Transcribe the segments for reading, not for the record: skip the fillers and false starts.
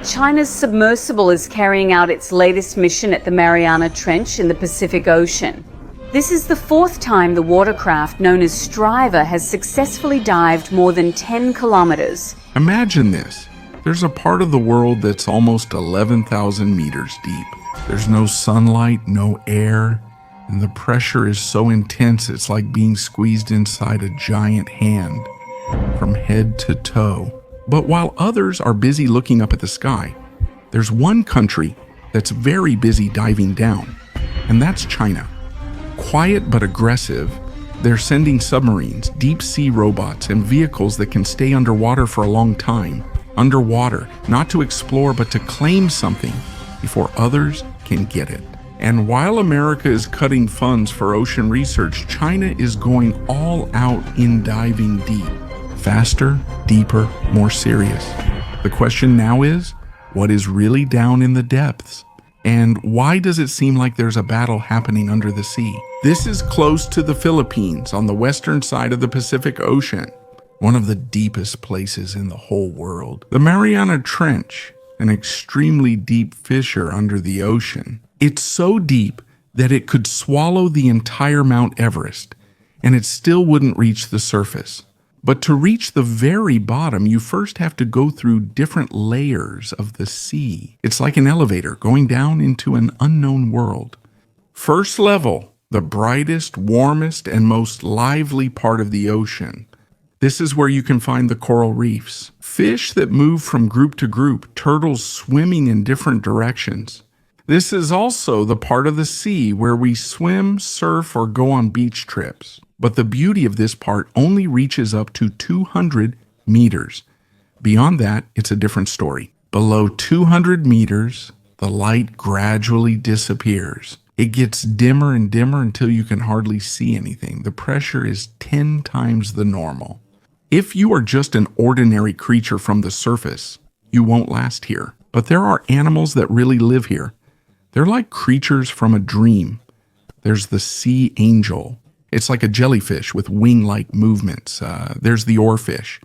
China's submersible is carrying out its latest mission at the Mariana Trench in the Pacific Ocean. This is the fourth time the watercraft known as Striver has successfully dived more than 10 kilometers. Imagine this. There's a part of the world that's almost 11,000 meters deep. There's no sunlight, no air, and the pressure is so intense it's like being squeezed inside a giant hand from head to toe. But while others are busy looking up at the sky, there's one country that's very busy diving down, and that's China. Quiet but aggressive, they're sending submarines, deep-sea robots, and vehicles that can stay underwater for a long time. Underwater, not to explore but to claim something before others can get it. And while America is cutting funds for ocean research, China is going all out in diving deep. Faster, deeper, more serious. The question now is, what is really down in the depths? And why does it seem like there's a battle happening under the sea? This is close to the Philippines on the western side of the Pacific Ocean, one of the deepest places in the whole world. The Mariana Trench, an extremely deep fissure under the ocean. It's so deep that it could swallow the entire Mount Everest, and it still wouldn't reach the surface. But to reach the very bottom, you first have to go through different layers of the sea. It's like an elevator going down into an unknown world. First level, the brightest, warmest, and most lively part of the ocean. This is where you can find the coral reefs, fish that move from group to group, turtles swimming in different directions. This is also the part of the sea where we swim, surf, or go on beach trips. But the beauty of this part only reaches up to 200 meters. Beyond that, it's a different story. Below 200 meters, the light gradually disappears. It gets dimmer and dimmer until you can hardly see anything. The pressure is 10 times the normal. If you are just an ordinary creature from the surface, you won't last here. But there are animals that really live here. They're like creatures from a dream. There's the sea angel. It's like a jellyfish with wing-like movements. There's the oarfish,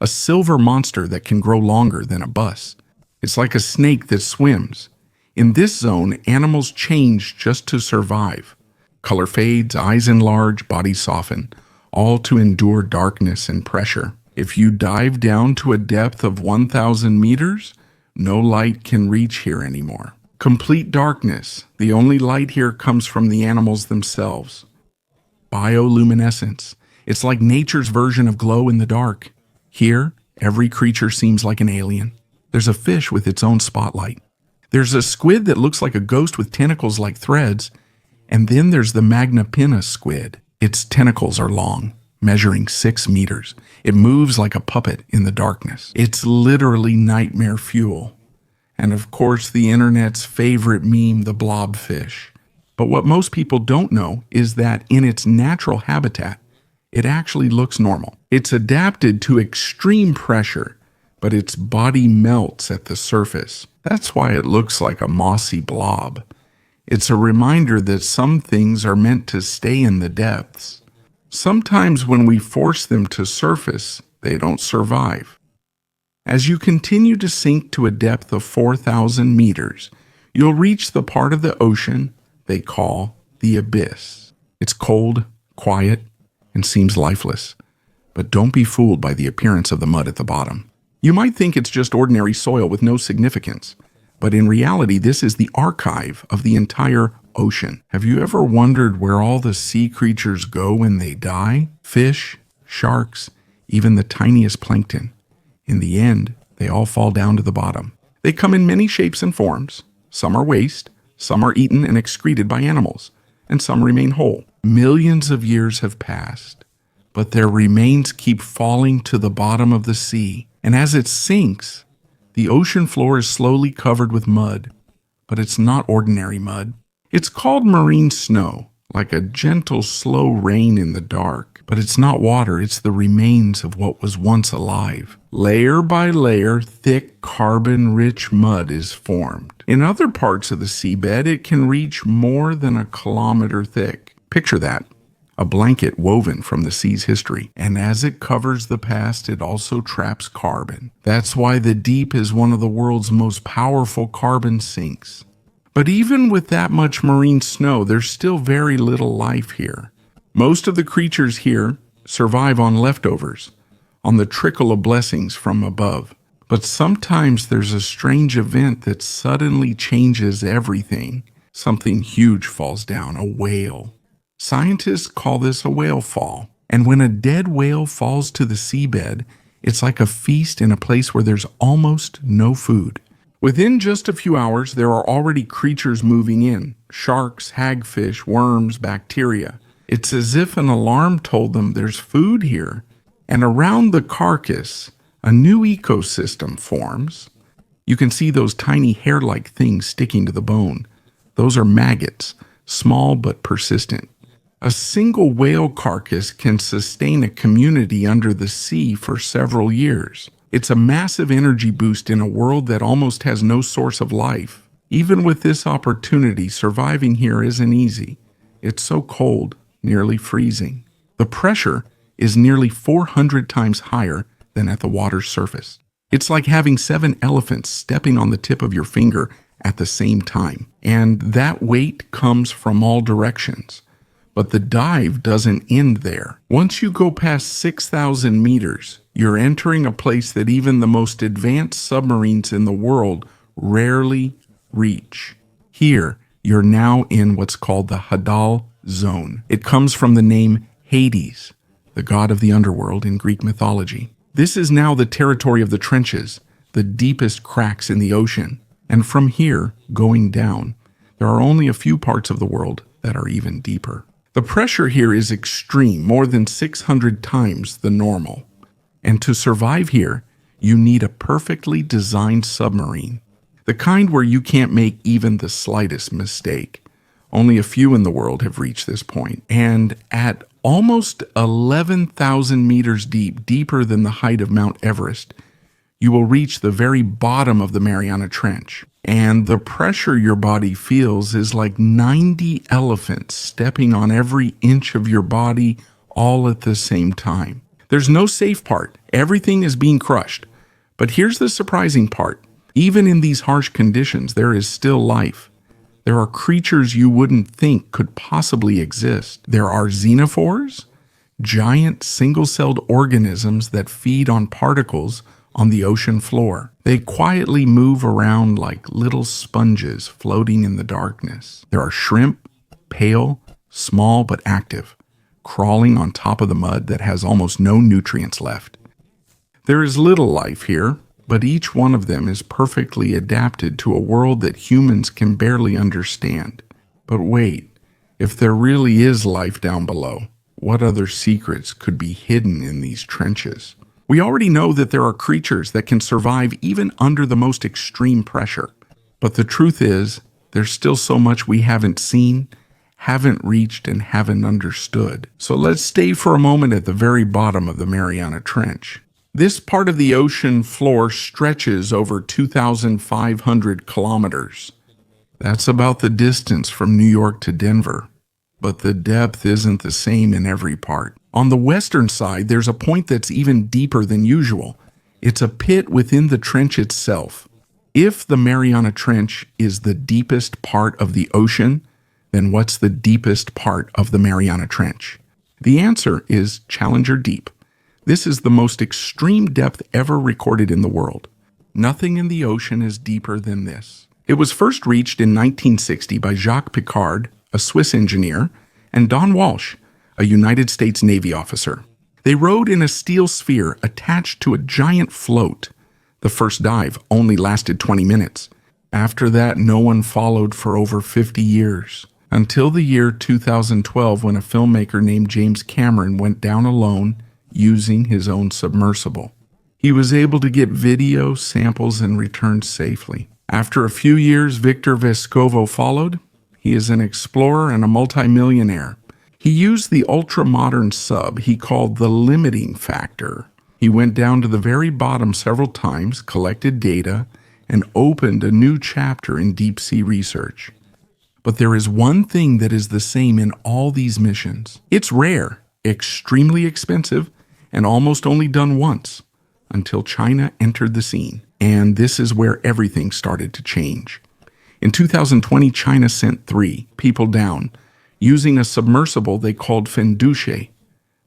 a silver monster that can grow longer than a bus. It's like a snake that swims. In this zone, animals change just to survive. Color fades, eyes enlarge, bodies soften, all to endure darkness and pressure. If you dive down to a depth of 1,000 meters, no light can reach here anymore. Complete darkness. The only light here comes from the animals themselves. Bioluminescence. It's like nature's version of glow in the dark. Here, every creature seems like an alien. There's a fish with its own spotlight. There's a squid that looks like a ghost with tentacles like threads. And then there's the Magna Pinna squid. Its tentacles are long, measuring 6 meters. It moves like a puppet in the darkness. It's literally nightmare fuel. And of course, the internet's favorite meme, the blobfish. But what most people don't know is that in its natural habitat, it actually looks normal. It's adapted to extreme pressure, but its body melts at the surface. That's why it looks like a mossy blob. It's a reminder that some things are meant to stay in the depths. Sometimes when we force them to surface, they don't survive. As you continue to sink to a depth of 4,000 meters, you'll reach the part of the ocean they call the abyss. It's cold, quiet, and seems lifeless. But don't be fooled by the appearance of the mud at the bottom. You might think it's just ordinary soil with no significance, but in reality, this is the archive of the entire ocean. Have you ever wondered where all the sea creatures go when they die? Fish, sharks, even the tiniest plankton. In the end, they all fall down to the bottom. They come in many shapes and forms. Some are waste, some are eaten and excreted by animals, and some remain whole. Millions of years have passed, but their remains keep falling to the bottom of the sea. And as it sinks, the ocean floor is slowly covered with mud. But it's not ordinary mud. It's called marine snow, like a gentle, slow rain in the dark. But it's not water, it's the remains of what was once alive. Layer by layer, thick, carbon-rich mud is formed. In other parts of the seabed, it can reach more than a kilometer thick. Picture that. a blanket woven from the sea's history. And as it covers the past, it also traps carbon. That's why the deep is one of the world's most powerful carbon sinks. But even with that much marine snow, there's still very little life here. Most of the creatures here survive on leftovers, on the trickle of blessings from above. But sometimes there's a strange event that suddenly changes everything. Something huge falls down, a whale. Scientists call this a whale fall. And when a dead whale falls to the seabed, it's like a feast in a place where there's almost no food. Within just a few hours, there are already creatures moving in. Sharks, hagfish, worms, bacteria. It's as if an alarm told them there's food here. And around the carcass, a new ecosystem forms. You can see those tiny hair-like things sticking to the bone. Those are maggots, small but persistent. A single whale carcass can sustain a community under the sea for several years. It's a massive energy boost in a world that almost has no source of life. Even with this opportunity, surviving here isn't easy. It's so cold, nearly freezing. The pressure is nearly 400 times higher than at the water's surface. It's like having 7 elephants stepping on the tip of your finger at the same time. And that weight comes from all directions. But the dive doesn't end there. Once you go past 6,000 meters, you're entering a place that even the most advanced submarines in the world rarely reach. Here, you're now in what's called the Hadal zone. It comes from the name Hades, the god of the underworld in Greek mythology. This is now the territory of the trenches, the deepest cracks in the ocean. And from here, going down, there are only a few parts of the world that are even deeper. The pressure here is extreme, more than 600 times the normal. And to survive here, you need a perfectly designed submarine. The kind where you can't make even the slightest mistake. Only a few in the world have reached this point. And at almost 11,000 meters deep, deeper than the height of Mount Everest, you will reach the very bottom of the Mariana Trench. And the pressure your body feels is like 90 elephants stepping on every inch of your body all at the same time. There's no safe part. Everything is being crushed. But here's the surprising part. Even in these harsh conditions, there is still life. There are creatures you wouldn't think could possibly exist. There are xenophores, giant single-celled organisms that feed on particles on the ocean floor. They quietly move around like little sponges floating in the darkness. There are shrimp, pale, small but active, crawling on top of the mud that has almost no nutrients left. There is little life here, but each one of them is perfectly adapted to a world that humans can barely understand. But wait, if there really is life down below, what other secrets could be hidden in these trenches? We already know that there are creatures that can survive even under the most extreme pressure. But the truth is, there's still so much we haven't seen, haven't reached, and haven't understood. So let's stay for a moment at the very bottom of the Mariana Trench. This part of the ocean floor stretches over 2,500 kilometers. That's about the distance from New York to Denver. But the depth isn't the same in every part. On the western side, there's a point that's even deeper than usual. It's a pit within the trench itself. If the Mariana Trench is the deepest part of the ocean, then what's the deepest part of the Mariana Trench? The answer is Challenger Deep. This is the most extreme depth ever recorded in the world. Nothing in the ocean is deeper than this. It was first reached in 1960 by Jacques Piccard, a Swiss engineer, and Don Walsh, a United States Navy officer. They rode in a steel sphere attached to a giant float. The first dive only lasted 20 minutes. After that, no one followed for over 50 years. Until the year 2012, when a filmmaker named James Cameron went down alone using his own submersible. He was able to get video samples and returned safely. After a few years, Victor Vescovo followed. He is an explorer and a multimillionaire. He used the ultra-modern sub he called the limiting factor. He went down to the very bottom several times, collected data, and opened a new chapter in deep-sea research. But there is one thing that is the same in all these missions. It's rare, extremely expensive, and almost only done once, until China entered the scene. And this is where everything started to change. In 2020, China sent 3 people down using a submersible they called Fenduche,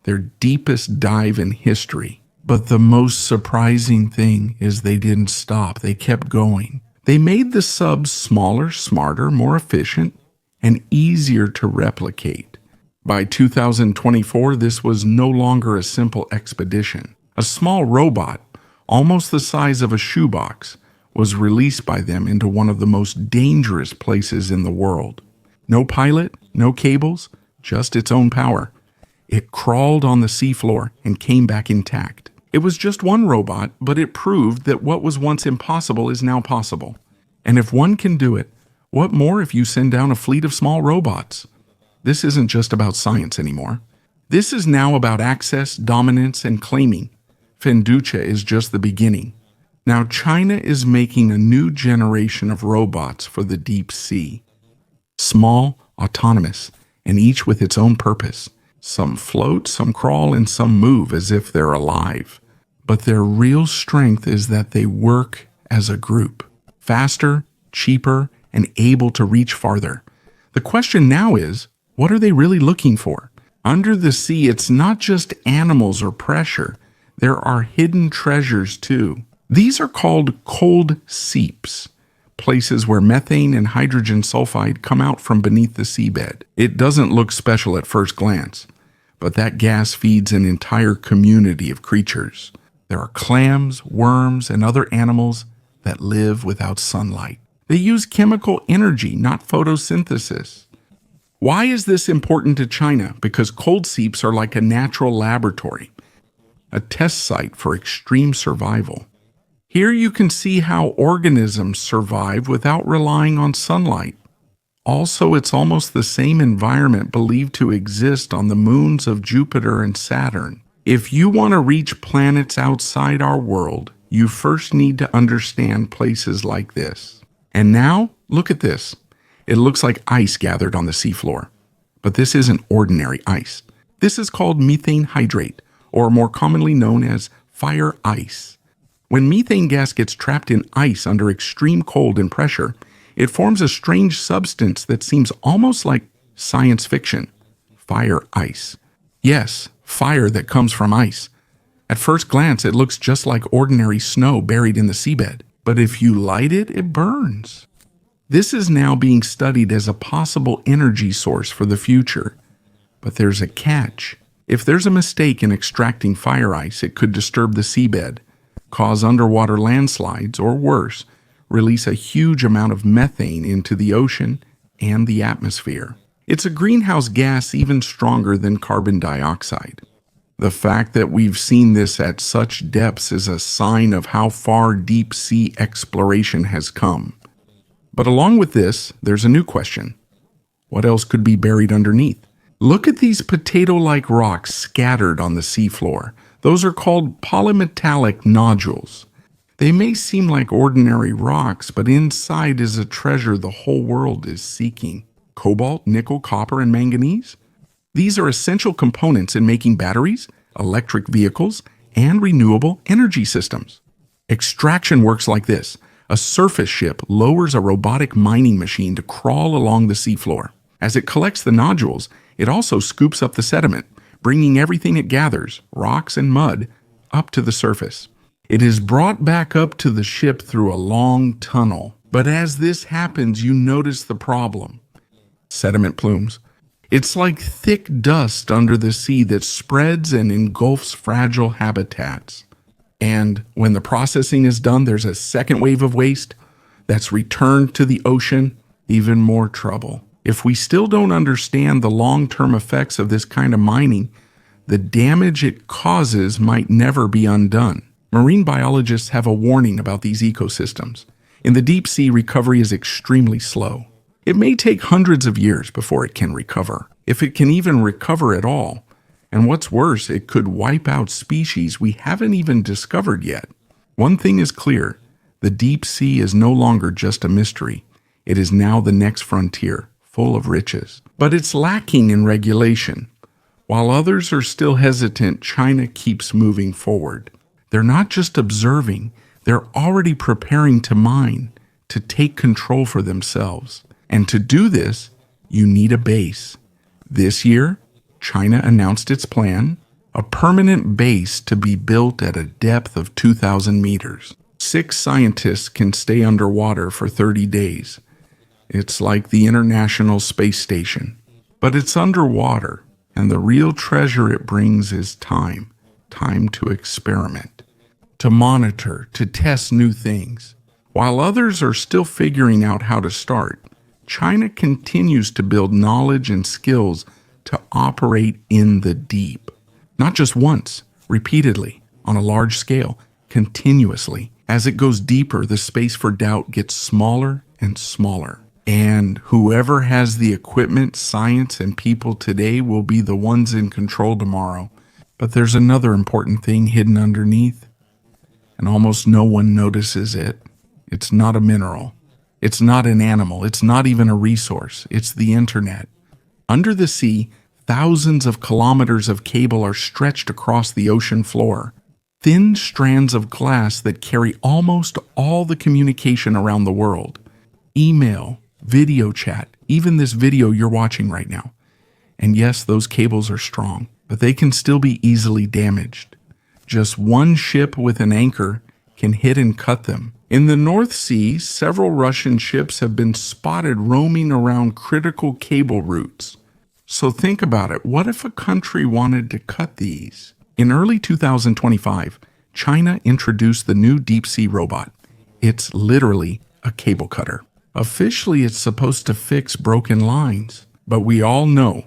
their deepest dive in history. But the most surprising thing is they didn't stop. They kept going. They made the subs smaller, smarter, more efficient, and easier to replicate. By 2024, this was no longer a simple expedition. A small robot, almost the size of a shoebox, was released by them into one of the most dangerous places in the world. No pilot, no cables, just its own power. It crawled on the seafloor and came back intact. It was just one robot, but it proved that what was once impossible is now possible. And if one can do it, what more if you send down a fleet of small robots? This isn't just about science anymore. This is now about access, dominance, and claiming. Fenduche is just the beginning. Now China is making a new generation of robots for the deep sea. Small, autonomous, and each with its own purpose. Some float, some crawl, and some move as if they're alive. But their real strength is that they work as a group. Faster, cheaper, and able to reach farther. The question now is, what are they really looking for? Under the sea, it's not just animals or pressure. There are hidden treasures too. These are called cold seeps, places where methane and hydrogen sulfide come out from beneath the seabed. It doesn't look special at first glance, but that gas feeds an entire community of creatures. There are clams, worms, and other animals that live without sunlight. They use chemical energy, not photosynthesis. Why is this important to China? Because cold seeps are like a natural laboratory, a test site for extreme survival. Here you can see how organisms survive without relying on sunlight. Also, it's almost the same environment believed to exist on the moons of Jupiter and Saturn. If you want to reach planets outside our world, you first need to understand places like this. And now, look at this. It looks like ice gathered on the seafloor. But this isn't ordinary ice. This is called methane hydrate, or more commonly known as fire ice. When methane gas gets trapped in ice under extreme cold and pressure, it forms a strange substance that seems almost like science fiction. Fire ice. Yes, fire that comes from ice. At first glance, it looks just like ordinary snow buried in the seabed. But if you light it, it burns. This is now being studied as a possible energy source for the future. But there's a catch. If there's a mistake in extracting fire ice, it could disturb the seabed, cause underwater landslides, or worse, release a huge amount of methane into the ocean and the atmosphere. It's a greenhouse gas even stronger than carbon dioxide. The fact that we've seen this at such depths is a sign of how far deep sea exploration has come. But along with this, there's a new question. What else could be buried underneath? Look at these potato-like rocks scattered on the seafloor. Those are called polymetallic nodules. They may seem like ordinary rocks, but inside is a treasure the whole world is seeking. Cobalt, nickel, copper, and manganese? These are essential components in making batteries, electric vehicles, and renewable energy systems. Extraction works like this. A surface ship lowers a robotic mining machine to crawl along the seafloor. As it collects the nodules, it also scoops up the sediment, bringing everything it gathers, rocks and mud, up to the surface. It is brought back up to the ship through a long tunnel. But as this happens, you notice the problem. Sediment plumes. It's like thick dust under the sea that spreads and engulfs fragile habitats. And when the processing is done, there's a second wave of waste that's returned to the ocean. Even more trouble. If we still don't understand the long-term effects of this kind of mining, the damage it causes might never be undone. Marine biologists have a warning about these ecosystems. In the deep sea, recovery is extremely slow. It may take hundreds of years before it can recover, if it can even recover at all. And what's worse, it could wipe out species we haven't even discovered yet. One thing is clear, the deep sea is no longer just a mystery. It is now the next frontier, full of riches. But it's lacking in regulation. While others are still hesitant, China keeps moving forward. They're not just observing, they're already preparing to mine, to take control for themselves. And to do this, you need a base. This year, China announced its plan, a permanent base to be built at a depth of 2,000 meters. 6 scientists can stay underwater for 30 days. It's like the International Space Station. But it's underwater, and the real treasure it brings is time. Time to experiment, to monitor, to test new things. While others are still figuring out how to start, China continues to build knowledge and skills to operate in the deep. Not just once, repeatedly, on a large scale, continuously. As it goes deeper, the space for doubt gets smaller and smaller. And whoever has the equipment, science, and people today will be the ones in control tomorrow. But there's another important thing hidden underneath, and almost no one notices it. It's not a mineral. It's not an animal. It's not even a resource. It's the internet. Under the sea, thousands of kilometers of cable are stretched across the ocean floor. Thin strands of glass that carry almost all the communication around the world. Email, video chat, even this video you're watching right now. And yes, those cables are strong, but they can still be easily damaged. Just one ship with an anchor can hit and cut them. In the North Sea, several Russian ships have been spotted roaming around critical cable routes. So think about it. What if a country wanted to cut these? In early 2025, China introduced the new deep-sea robot. It's literally a cable cutter. Officially, it's supposed to fix broken lines, but we all know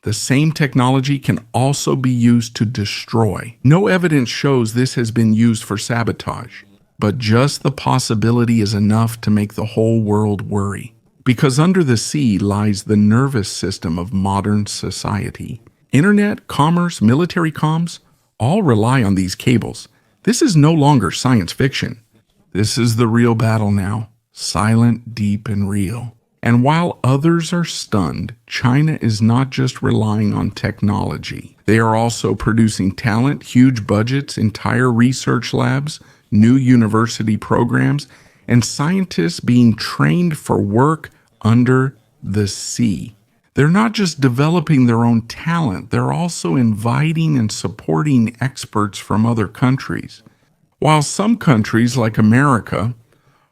the same technology can also be used to destroy. No evidence shows this has been used for sabotage, but just the possibility is enough to make the whole world worry. Because under the sea lies the nervous system of modern society. Internet, commerce, military comms, all rely on these cables. This is no longer science fiction. This is the real battle now. Silent, deep, and real. And while others are stunned, China is not just relying on technology. They are also producing talent, huge budgets, entire research labs, new university programs, and scientists being trained for work under the sea. They're not just developing their own talent, they're also inviting and supporting experts from other countries. While some countries, like America,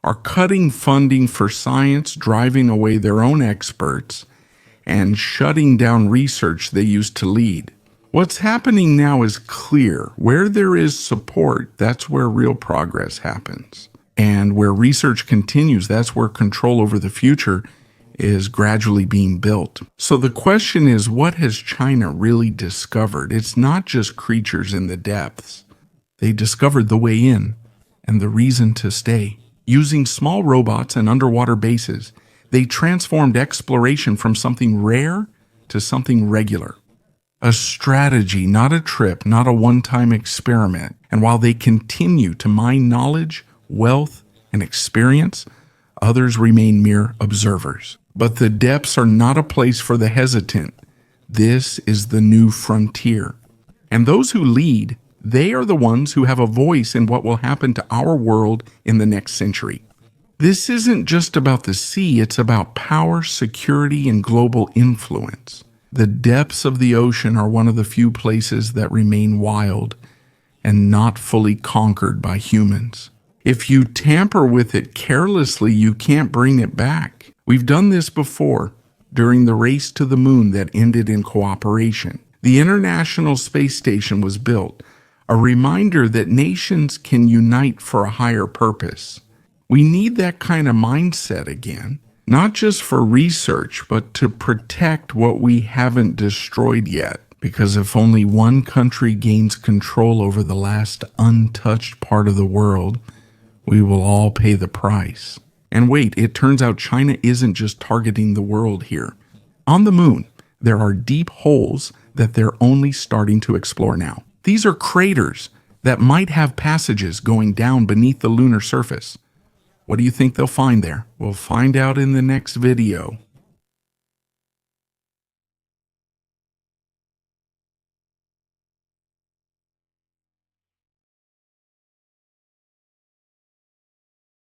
are cutting funding for science, driving away their own experts, and shutting down research they used to lead. What's happening now is clear. Where there is support, that's where real progress happens. And where research continues, that's where control over the future is gradually being built. So the question is, what has China really discovered? It's not just creatures in the depths. They discovered the way in and the reason to stay. Using small robots and underwater bases, they transformed exploration from something rare to something regular. A strategy, not a trip, not a one-time experiment. And while they continue to mine knowledge, wealth, and experience, others remain mere observers. But the depths are not a place for the hesitant. This is the new frontier. And those who lead, they are the ones who have a voice in what will happen to our world in the next century. This isn't just about the sea, it's about power, security, and global influence. The depths of the ocean are one of the few places that remain wild and not fully conquered by humans. If you tamper with it carelessly, you can't bring it back. We've done this before during the race to the moon that ended in cooperation. The International Space Station was built, a reminder that nations can unite for a higher purpose. We need that kind of mindset again, not just for research, but to protect what we haven't destroyed yet. Because if only one country gains control over the last untouched part of the world, we will all pay the price. And wait, it turns out China isn't just targeting the world here. On the moon, there are deep holes that they're only starting to explore now. These are craters that might have passages going down beneath the lunar surface. What do you think they'll find there? We'll find out in the next video.